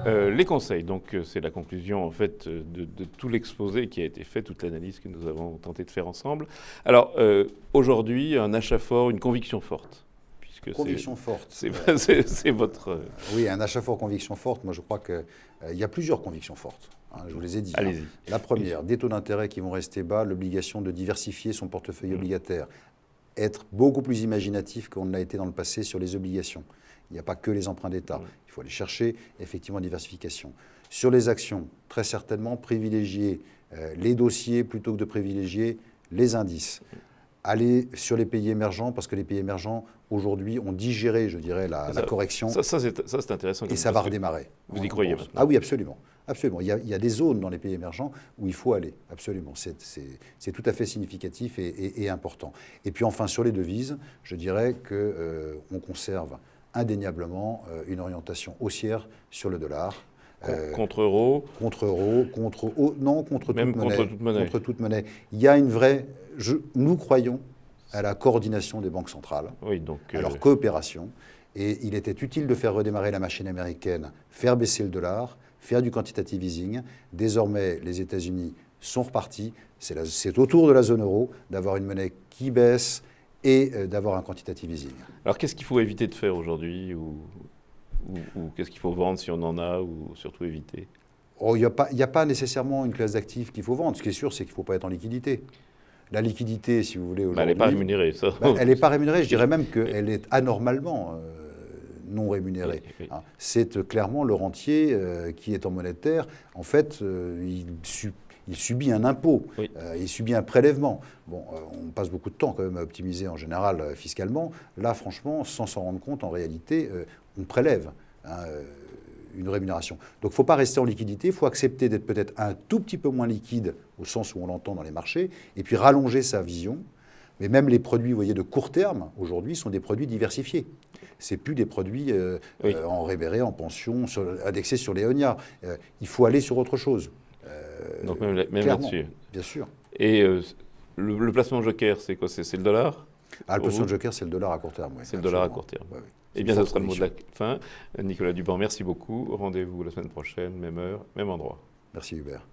Les conseils, donc c'est la conclusion en fait de tout l'exposé qui a été fait, toute l'analyse que nous avons tenté de faire ensemble. Alors aujourd'hui, un achat fort, une conviction forte. Conviction forte. C'est votre... Oui, un achat fort, conviction forte. Moi, je crois qu'il y a plusieurs convictions fortes. Je vous les ai dit. Allez-y. La première, des taux d'intérêt qui vont rester bas, l'obligation de diversifier son portefeuille obligataire, être beaucoup plus imaginatif qu'on l'a été dans le passé sur les obligations. Il n'y a pas que les emprunts d'État. Il faut aller chercher effectivement diversification. Sur les actions, très certainement privilégier les dossiers plutôt que de privilégier les indices. Aller sur les pays émergents, parce que les pays émergents, aujourd'hui, ont digéré, je dirais, la correction. Ça c'est intéressant. Et ça va redémarrer. Vous y croyez maintenant? Ah oui, absolument. Absolument. Il y a des zones dans les pays émergents où il faut aller. Absolument. C'est tout à fait significatif et important. Et puis enfin, sur les devises, je dirais qu'on conserve indéniablement une orientation haussière sur le dollar. Contre euro. Contre euro, contre même toute monnaie. Contre toute monnaie. Contre toute monnaie. Il y a une vraie... nous croyons à la coordination des banques centrales, oui, donc, à leur coopération. Et il était utile de faire redémarrer la machine américaine, faire baisser le dollar, faire du quantitative easing. Désormais, les États-Unis sont repartis. C'est au tour de la zone euro d'avoir une monnaie qui baisse et d'avoir un quantitative easing. Alors, qu'est-ce qu'il faut éviter de faire aujourd'hui ou qu'est-ce qu'il faut vendre si on en a ou surtout éviter? Il n'y a pas nécessairement une classe d'actifs qu'il faut vendre. Ce qui est sûr, c'est qu'il ne faut pas être en liquidité. La liquidité, si vous voulez, aujourd'hui... elle n'est pas rémunérée, ça. Elle n'est pas rémunérée. Je dirais même qu'elle est anormalement non rémunérée. Oui. C'est clairement le rentier qui est en monétaire. En fait, il subit un impôt, oui. Il subit un prélèvement. Bon, on passe beaucoup de temps quand même à optimiser en général fiscalement. Là, franchement, sans s'en rendre compte, en réalité, on prélève une rémunération. Donc, il ne faut pas rester en liquidité. Il faut accepter d'être peut-être un tout petit peu moins liquide, au sens où on l'entend dans les marchés, et puis rallonger sa vision. Mais même les produits, vous voyez, de court terme, aujourd'hui, sont des produits diversifiés. Ce n'est plus des produits en révéré, en pension, indexés sur l'éonia. Il faut aller sur autre chose. Donc même là-dessus. Bien sûr. Et le placement joker, c'est quoi? C'est le dollar? Le placement joker, c'est le dollar à court terme. C'est le dollar à court terme. Oui. Eh bien, ce sera le mot de la fin. Nicolas Duban, merci beaucoup. Rendez-vous la semaine prochaine, même heure, même endroit. Merci Hubert.